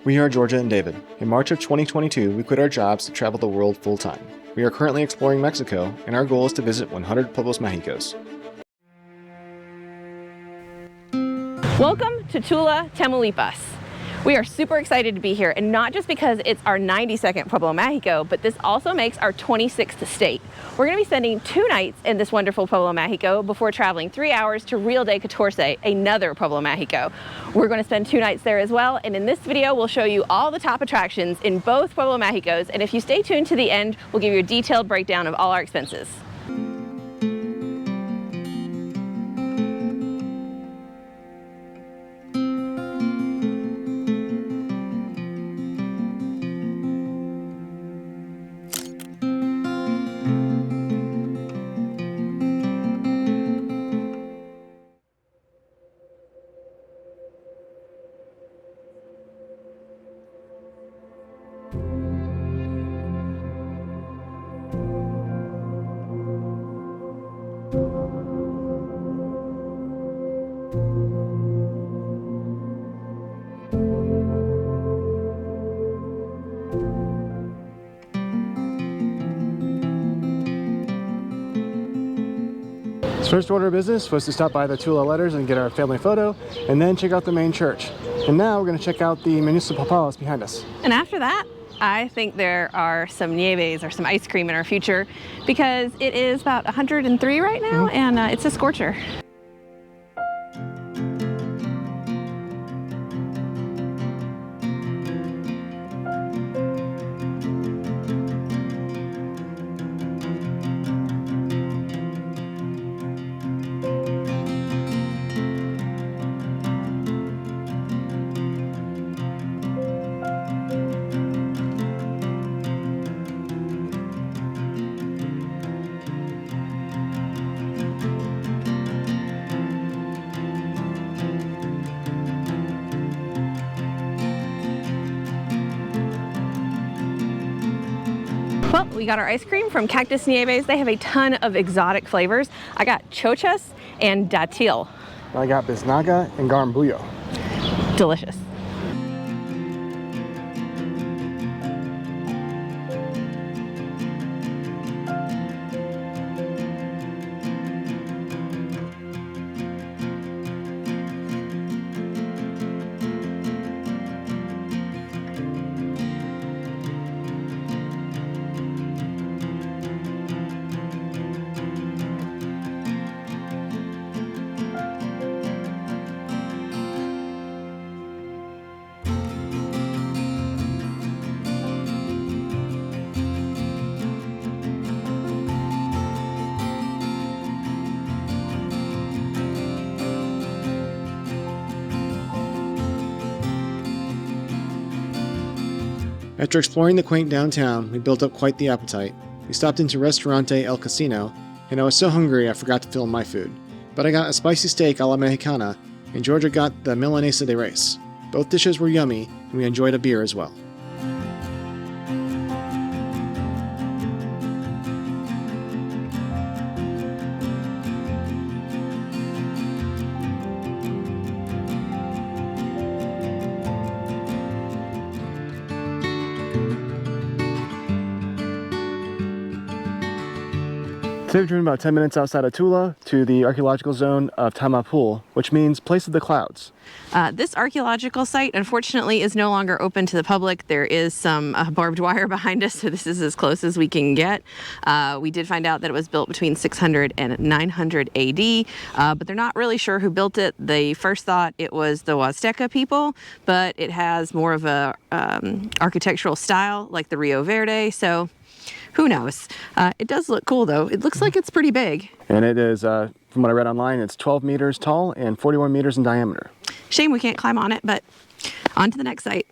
We are Georgia and David. In March of 2022, we quit our jobs to travel the world full-time. We are currently exploring Mexico, and our goal is to visit 100 Pueblos Mágicos. Welcome to Tula, Tamaulipas. We are super excited to be here, and not just because it's our 92nd Pueblo Mágico, but this also makes our 26th state. We're going to be spending 2 nights in this wonderful Pueblo Mágico before traveling 3 hours to Real de Catorce, another Pueblo Mágico. We're going to spend 2 nights there as well, and in this video we'll show you all the top attractions in both Pueblo Mágicos, and if you stay tuned to the end, we'll give you a detailed breakdown of all our expenses. First order of business was to stop by the Tula Letters and get our family photo, and then check out the main church. And now we're going to check out the municipal palace behind us. And after that, I think there are some nieves or some ice cream in our future, because it is about 103 right now, and it's a scorcher. Well, we got our ice cream from Cactus Nieves. They have a ton of exotic flavors. I got chochas and datil. I got biznaga and garambullo. Delicious. After exploring the quaint downtown, we built up quite the appetite. We stopped into Restaurante El Casino, and I was so hungry I forgot to film my food. But I got a spicy steak a la Mexicana, and Georgia got the Milanesa de Res. Both dishes were yummy, and we enjoyed a beer as well. Today we're driven about 10 minutes outside of Tula to the archaeological zone of Tammapul, which means place of the clouds. This archaeological site, unfortunately, is no longer open to the public. There is some barbed wire behind us, so this is as close as we can get. We did find out that it was built between 600 and 900 AD, but they're not really sure who built it. They first thought it was the Huasteca people, but it has more of a architectural style like the Rio Verde, so who knows? It does look cool, though. It looks like it's pretty big. And it is, from what I read online, it's 12 meters tall and 41 meters in diameter. Shame we can't climb on it, but on to the next site.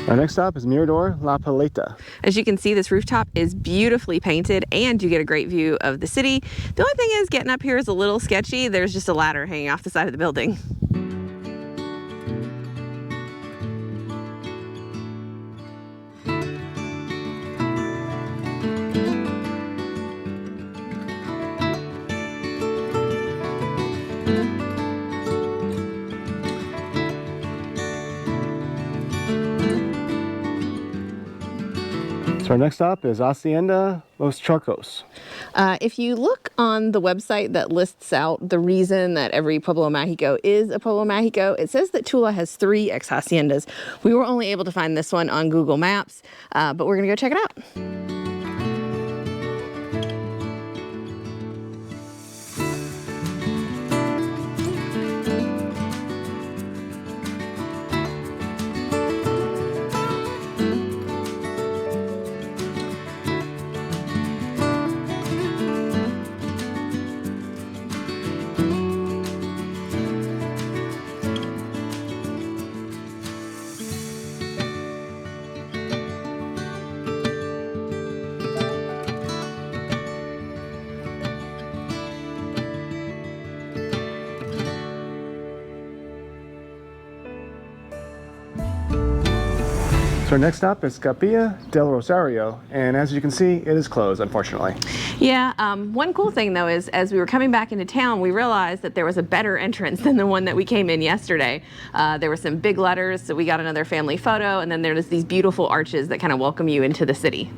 Our next stop is Mirador La Paleta. As you can see, this rooftop is beautifully painted and you get a great view of the city. The only thing is getting up here is a little sketchy. There's just a ladder hanging off the side of the building. So our next stop is Hacienda Los Charcos. If you look on the website that lists out the reason that every Pueblo Mágico is a Pueblo Mágico, it says that Tula has 3 ex-haciendas. We were only able to find this one on Google Maps, but we're gonna go check it out. So our next stop is Capilla del Rosario, and as you can see, it is closed, unfortunately. Yeah, one cool thing though is as we were coming back into town, we realized that there was a better entrance than the one that we came in yesterday. There were some big letters, so we got another family photo, and then there's these beautiful arches that kind of welcome you into the city.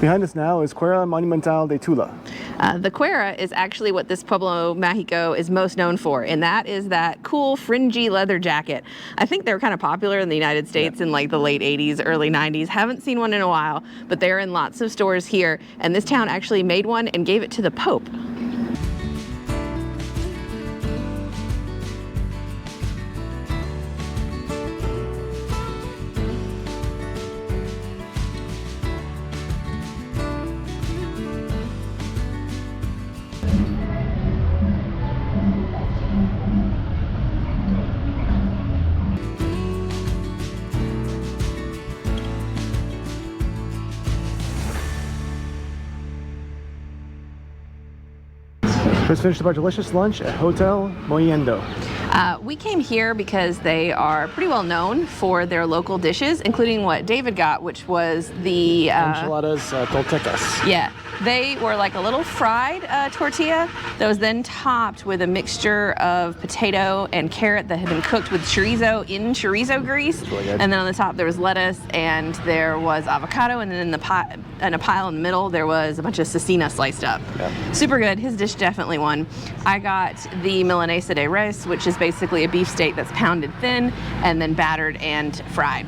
Behind us now is Cuera Monumental de Tula. The Cuera is actually what this Pueblo Mágico is most known for, and that is that cool fringy leather jacket. I think they were kind of popular in the United States in like the late 80s, early 90s. Haven't seen one in a while, but they're in lots of stores here, and this town actually made one and gave it to the Pope. Just finished up our delicious lunch at Hotel Mollendo. We came here because they are pretty well known for their local dishes, including what David got, which was the Enchiladas toltecas. Yeah, they were like a little fried tortilla that was then topped with a mixture of potato and carrot that had been cooked with chorizo in chorizo grease. Really good. And then on the top there was lettuce and there was avocado, and then in a pile in the middle there was a bunch of cecina sliced up. Yeah. Super good. His dish definitely won. I got the milanesa de res, which is basically a beef steak that's pounded thin and then battered and fried.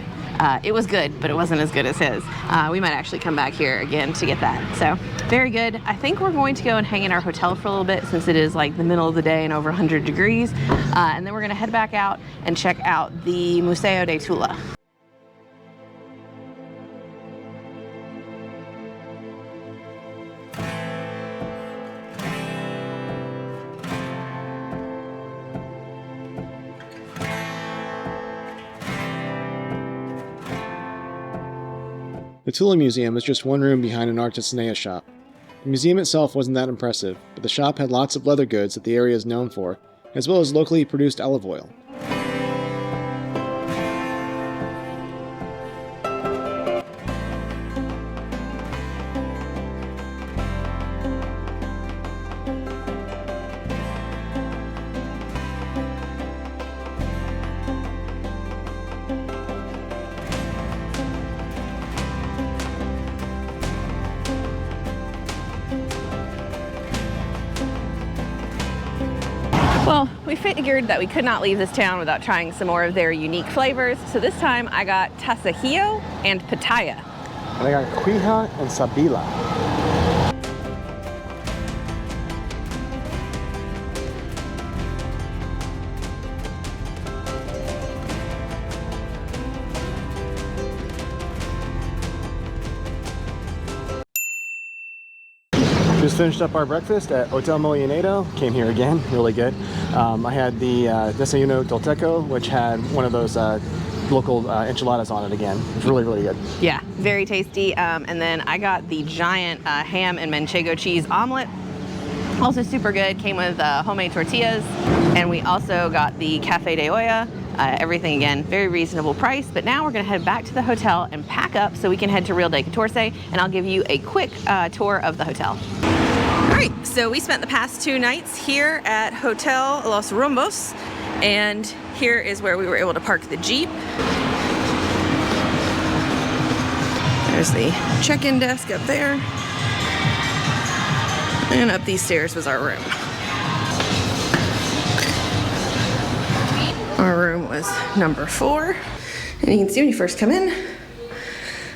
It was good, but it wasn't as good as his. We might actually come back here again to get that. So very good. I think we're going to go and hang in our hotel for a little bit since it is like the middle of the day and over 100 degrees. And then we're gonna head back out and check out the Museo de Tula. The Tula Museum is just one room behind an artisanía shop. The museum itself wasn't that impressive, but the shop had lots of leather goods that the area is known for, as well as locally produced olive oil. Well, we figured that we could not leave this town without trying some more of their unique flavors. So this time I got tasajillo and pitaya. And I got cuija and sabila. Just finished up our breakfast at Hotel Mollendo. Came here again, really good. I had the desayuno tolteco, which had one of those local enchiladas on it again. It was really, really good. Yeah, very tasty. And then I got the giant ham and manchego cheese omelet. Also super good, came with homemade tortillas. And we also got the cafe de olla, Everything, again, very reasonable price. But now we're gonna head back to the hotel and pack up so we can head to Real de Catorce, and I'll give you a quick tour of the hotel. All right, so we spent the past 2 nights here at Hotel Los Rumbos, and here is where we were able to park the Jeep. There's the check-in desk up there. And up these stairs was our room. Our room was number 4. And you can see when you first come in,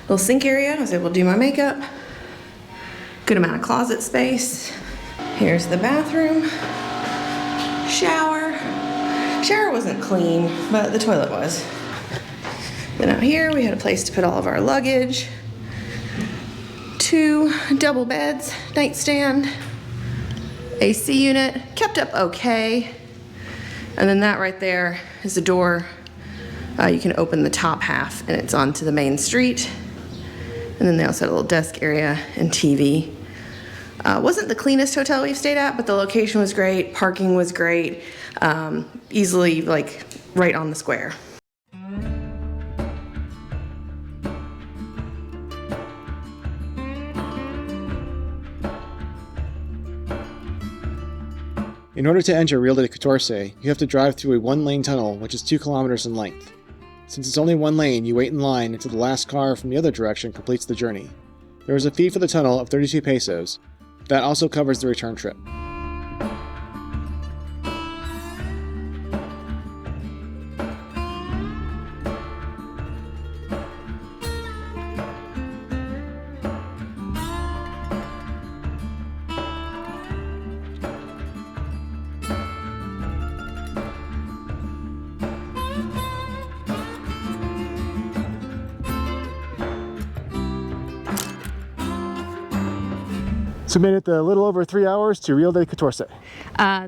little sink area. I was able to do my makeup. Good amount of closet space. Here's the bathroom. Shower. Shower wasn't clean, but the toilet was. Then out here we had a place to put all of our luggage. 2 double beds, nightstand, AC unit, kept up okay. And then that right there is a door. You can open the top half and it's onto the main street. And then they also had a little desk area and TV. Wasn't the cleanest hotel we've stayed at, but the location was great, parking was great, easily like right on the square. In order to enter Real de Catorce, you have to drive through a 1-lane tunnel which is 2 kilometers in length. Since it's only 1 lane, you wait in line until the last car from the other direction completes the journey. There is a fee for the tunnel of 32 pesos. That also covers the return trip. So we made it a little over 3 hours to Real de Catorce.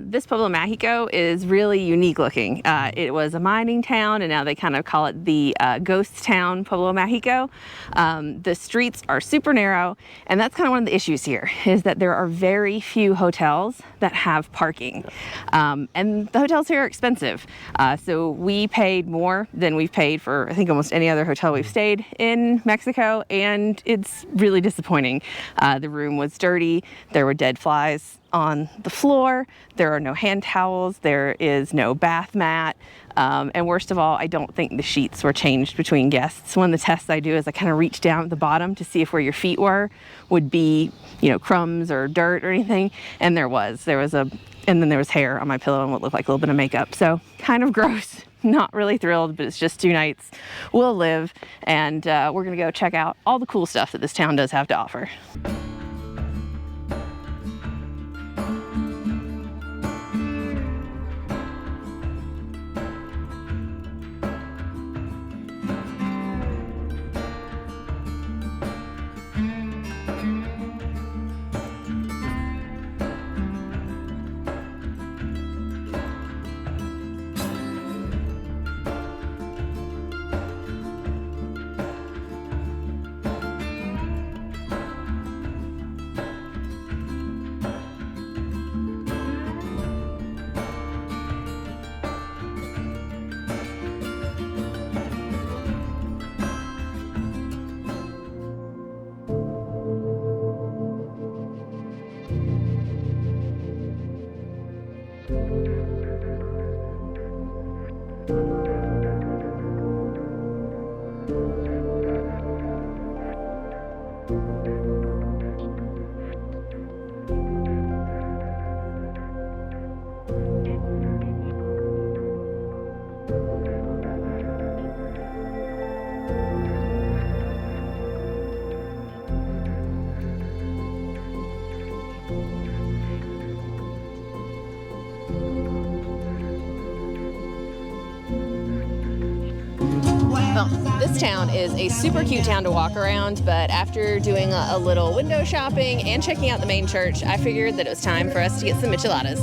This Pueblo Mágico is really unique looking. It was a mining town, and now they kind of call it the ghost town Pueblo Mágico. The streets are super narrow, and that's kind of one of the issues here, is that there are very few hotels that have parking. And the hotels here are expensive. So we paid more than we've paid for, I think, almost any other hotel we've stayed in Mexico, and it's really disappointing. The room was dirty. There were dead flies on the floor. There are no hand towels. There is no bath mat. And worst of all, I don't think the sheets were changed between guests. One of the tests I do is I kind of reach down at the bottom to see if where your feet would be, you know, crumbs or dirt or anything. And there was and then there was hair on my pillow and what looked like a little bit of makeup. So kind of gross. Not really thrilled, but it's just 2 nights. We'll live, and we're gonna go check out all the cool stuff that this town does have to offer. Well, this town is a super cute town to walk around, but after doing a little window shopping and checking out the main church, I figured that it was time for us to get some micheladas.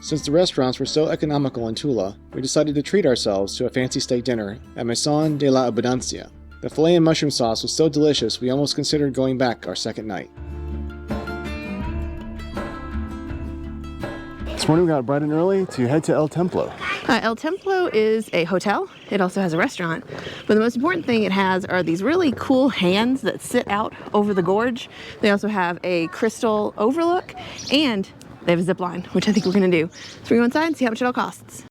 Since the restaurants were so economical in Tula, we decided to treat ourselves to a fancy steak dinner at Maison de la Abundancia. The filet and mushroom sauce was so delicious we almost considered going back our second night. This morning we got bright and early to head to El Templo. El Templo is a hotel. It also has a restaurant. But the most important thing it has are these really cool hands that sit out over the gorge. They also have a crystal overlook, and they have a zip line, which I think we're gonna do. So we go inside and see how much it all costs.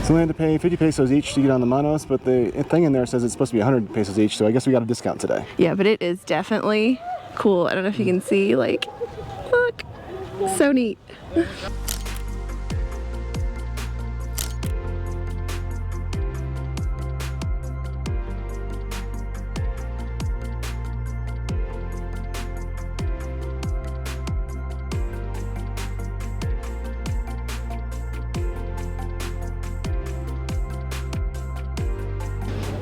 So we had to pay 50 pesos each to get on the Manos, but the thing in there says it's supposed to be 100 pesos each, so I guess we got a discount today. Yeah, but it is definitely cool. I don't know if you can see, like, look, so neat.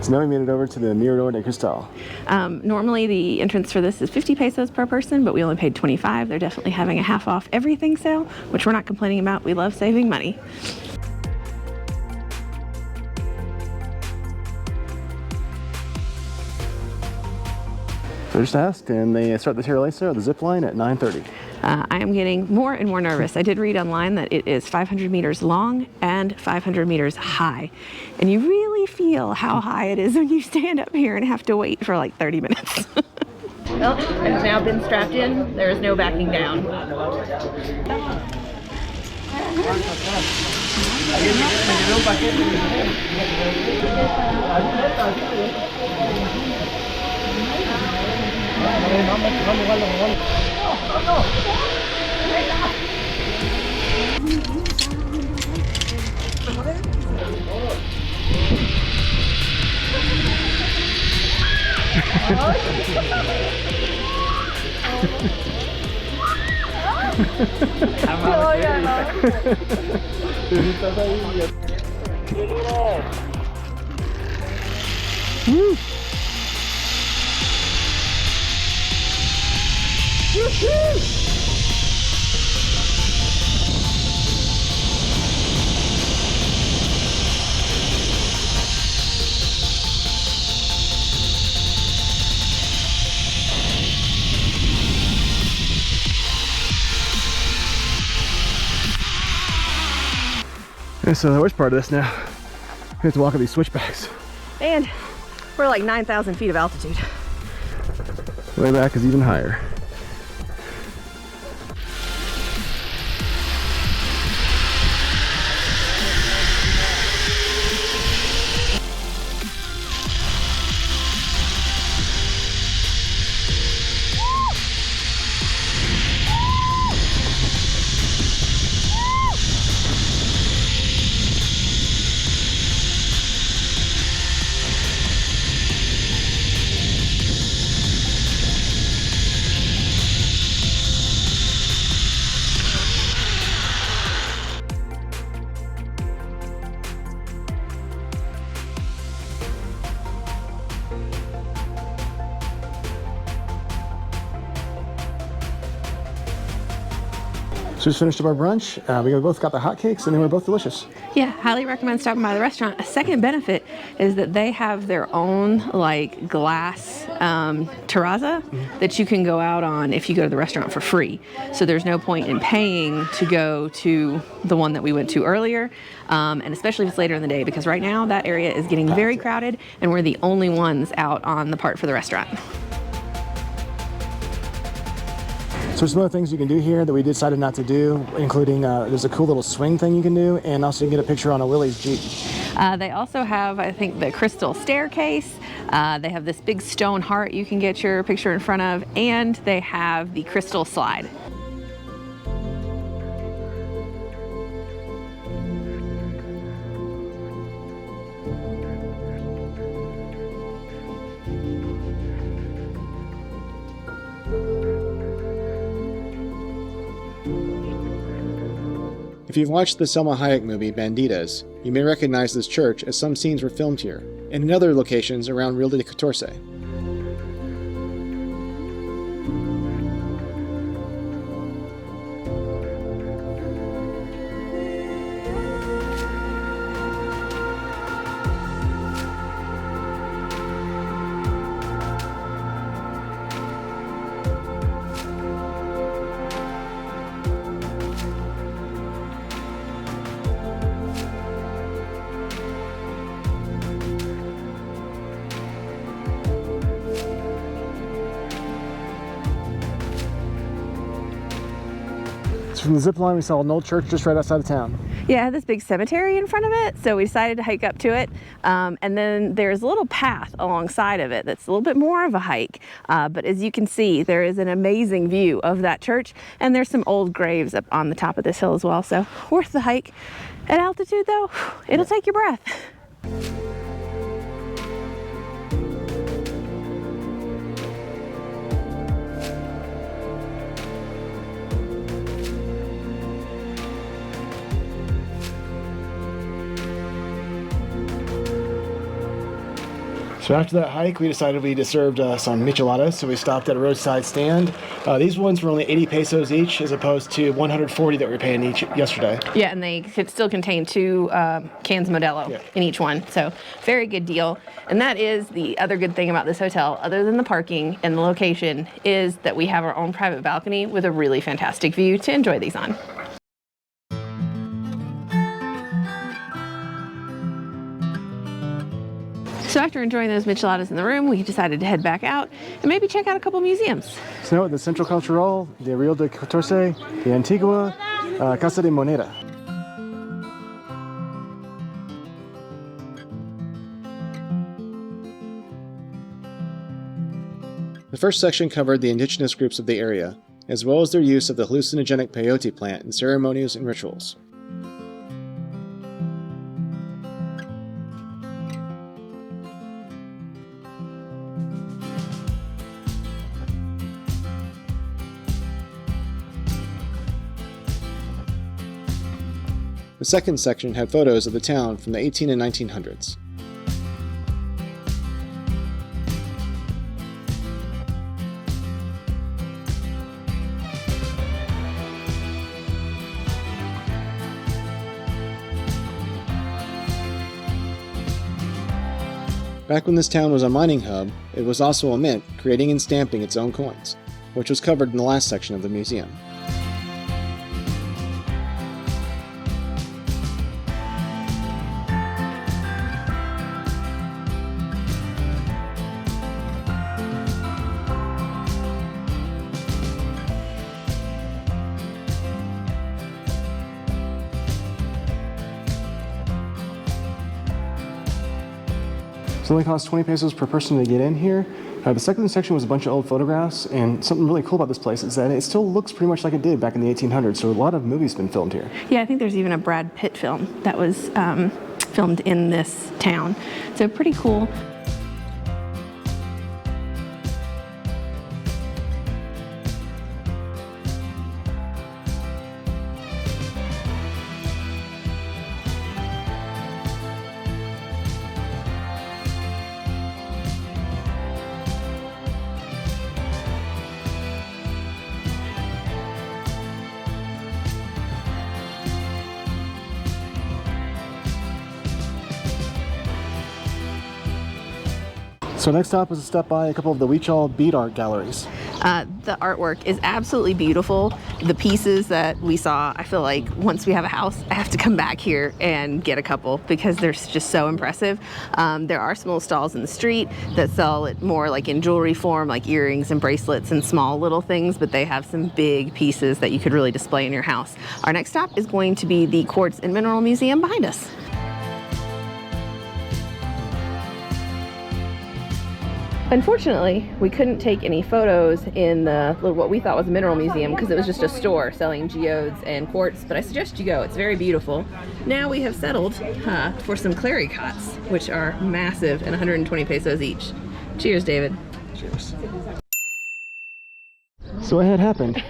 So now we made it over to the Mirador de Cristal. Normally the entrance for this is 50 pesos per person, but we only paid 25. They're definitely having a half off everything sale, which we're not complaining about. We love saving money. So just asked, and they start the tirolesa or the zip line at 9:30. I am getting more and more nervous. I did read online that it is 500 meters long and 500 meters high. And you really feel how high it is when you stand up here and have to wait for like 30 minutes. Well, I've now been strapped in. There is no backing down. And so the worst part of this now, we have to walk up these switchbacks. And we're like 9,000 feet of altitude. Way back is even higher. So just finished up our brunch. We both got the hotcakes and they were both delicious. Yeah, highly recommend stopping by the restaurant. A second benefit is that they have their own like glass terraza that you can go out on if you go to the restaurant for free. So there's no point in paying to go to the one that we went to earlier, and especially if it's later in the day, because right now that area is getting very crowded and we're the only ones out on the part for the restaurant. So there's some other things you can do here that we decided not to do, including there's a cool little swing thing you can do, and also you can get a picture on a Willie's Jeep. They also have, I think, the crystal staircase. They have this big stone heart you can get your picture in front of, and they have the crystal slide. If you've watched the Selma Hayek movie Bandidas, you may recognize this church as some scenes were filmed here, and in other locations around Rio de Catorce. From the zip line, we saw an old church just right outside of town. Yeah, it had this big cemetery in front of it, so we decided to hike up to it. And then there's a little path alongside of it that's a little bit more of a hike. But as you can see, there is an amazing view of that church, and there's some old graves up on the top of this hill as well. So worth the hike. At altitude, though, it'll take your breath. So after that hike, we decided we deserved some micheladas, so we stopped at a roadside stand. These ones were only 80 pesos each, as opposed to 140 that we were paying each yesterday. Yeah, and they could still contain 2 cans Modelo in each one, so very good deal. And that is the other good thing about this hotel, other than the parking and the location, is that we have our own private balcony with a really fantastic view to enjoy these on. So after enjoying those micheladas in the room, we decided to head back out and maybe check out a couple museums. So the Centro Cultural, the Rio de Catorce, the Antigua, Casa de Moneda. The first section covered the indigenous groups of the area, as well as their use of the hallucinogenic peyote plant in ceremonies and rituals. The second section had photos of the town from the 1800s and 1900s. Back when this town was a mining hub, it was also a mint, creating and stamping its own coins, which was covered in the last section of the museum. It only cost 20 pesos per person to get in here. The second section was a bunch of old photographs, and something really cool about this place is that it still looks pretty much like it did back in the 1800s, so a lot of movies have been filmed here. Yeah, I think there's even a Brad Pitt film that was filmed in this town, so pretty cool. So next stop was to stop by a couple of the Huichol bead art galleries. The artwork is absolutely beautiful. The pieces that we saw, I feel like once we have a house, I have to come back here and get a couple because they're just so impressive. There are some little stalls in the street that sell it more like in jewelry form, like earrings and bracelets and small little things, but they have some big pieces that you could really display in your house. Our next stop is going to be the Quartz and Mineral Museum behind us. Unfortunately, we couldn't take any photos in the what we thought was a mineral museum because it was just a store selling geodes and quartz, but I suggest you go. It's very beautiful. Now we have settled for some claricots, which are massive and 120 pesos each. Cheers, David. Cheers. So what had happened?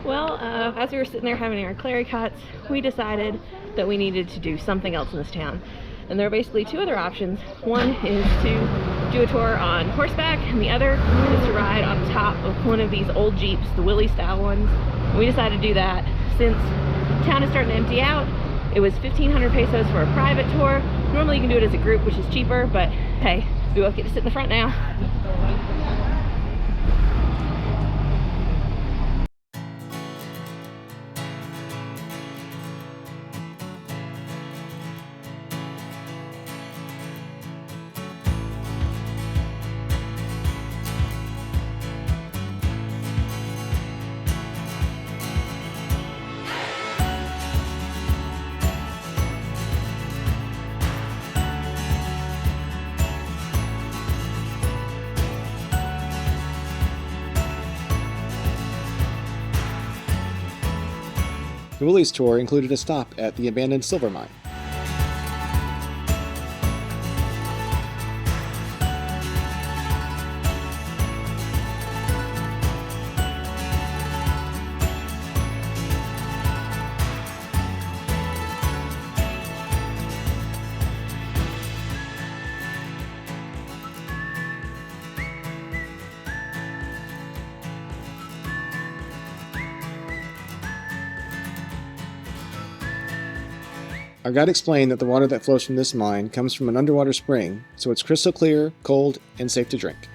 Well, as we were sitting there having our claricots, we decided that we needed to do something else in this town. And there are basically two other options. One is to do a tour on horseback, and the other is to ride on top of one of these old Jeeps, the Willie style ones. And we decided to do that since town is starting to empty out. It was 1,500 pesos for a private tour. Normally you can do it as a group, which is cheaper, but hey, we both get to sit in the front now. The Willie's tour included a stop at the abandoned silver mine. Our guide explained that the water that flows from this mine comes from an underwater spring, so it's crystal clear, cold, and safe to drink.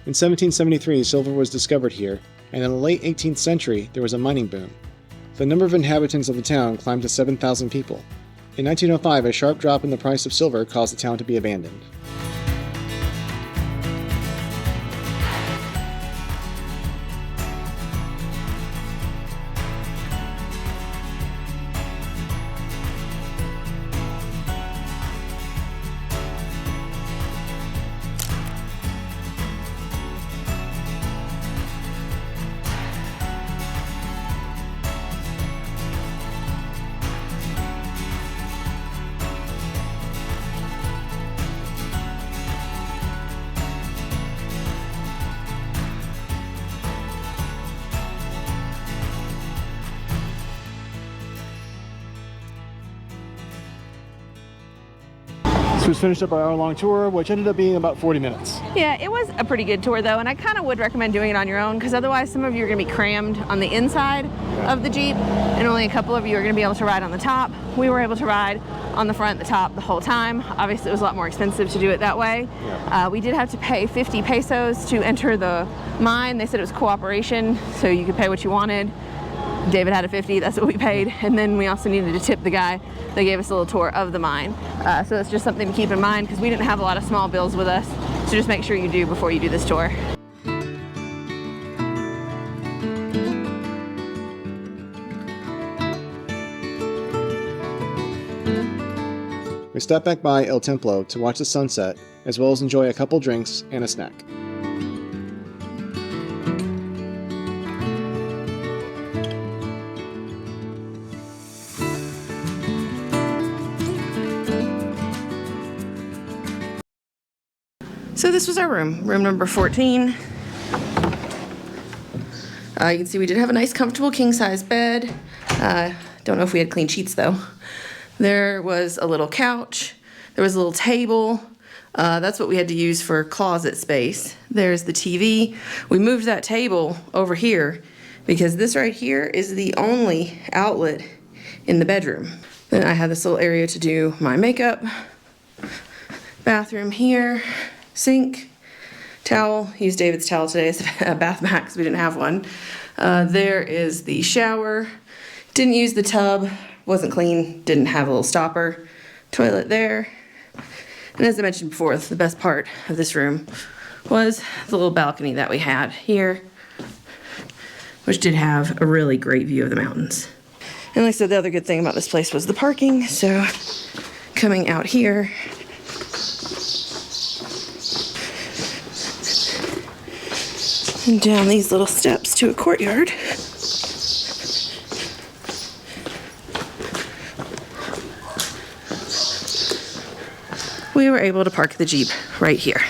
In 1773, silver was discovered here, and in the late 18th century, there was a mining boom. The number of inhabitants of the town climbed to 7,000 people. In 1905, a sharp drop in the price of silver caused the town to be abandoned. So we finished up our hour-long tour, which ended up being about 40 minutes. Yeah, it was a pretty good tour though, and I kind of would recommend doing it on your own because otherwise some of you are going to be crammed on the inside of the Jeep and only a couple of you are going to be able to ride on the top. We were able to ride on the front, the top the whole time. Obviously it was a lot more expensive to do it that way. Yeah. We did have to pay 50 pesos to enter the mine. They said it was cooperation, so you could pay what you wanted. David had a 50, that's what we paid, and then we also needed to tip the guy that gave us a little tour of the mine. So that's just something to keep in mind because we didn't have a lot of small bills with us, so just make sure you do before you do this tour. We stopped back by El Templo to watch the sunset, as well as enjoy a couple drinks and a snack. So this was our room number 14. You can see we did have a nice comfortable king-size bed. Don't know if we had clean sheets though. There was a little couch. There was a little table. That's what we had to use for closet space. There's the TV. We moved that table over here because this right here is the only outlet in the bedroom. Then I had this little area to do my makeup. Bathroom here. Sink, towel, used David's towel today as a bath mat because we didn't have one. There is the shower. Didn't use the tub, wasn't clean, didn't have a little stopper. Toilet there. And as I mentioned before, the best part of this room was the little balcony that we had here, which did have a really great view of the mountains. And like I said, the other good thing about this place was the parking. So coming out here, and down these little steps to a courtyard. We were able to park the Jeep right here.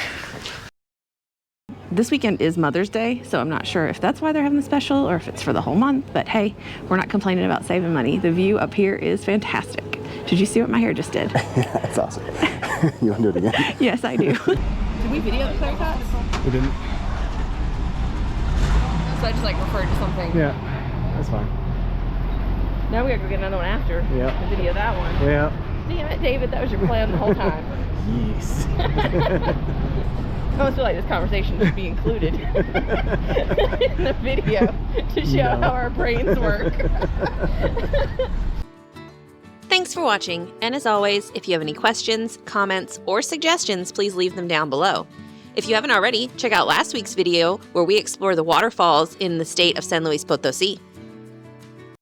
This weekend is Mother's Day, so I'm not sure if that's why they're having the special or if it's for the whole month, but hey, we're not complaining about saving money. The view up here is fantastic. Did you see what my hair just did? That's awesome. You want to do it again? Yes, I do. Did we video the clear cuts? We didn't. So I just like referred to something. Yeah, that's fine. Now we gotta go get another one after. Yeah. The video that one. Yeah. Damn it, David, that was your plan the whole time. Yes. I almost feel like this conversation should be included in the video to show how our brains work. Thanks for watching, and as always, if you have any questions, comments, or suggestions, please leave them down below. If you haven't already, check out last week's video where we explore the waterfalls in the state of San Luis Potosí.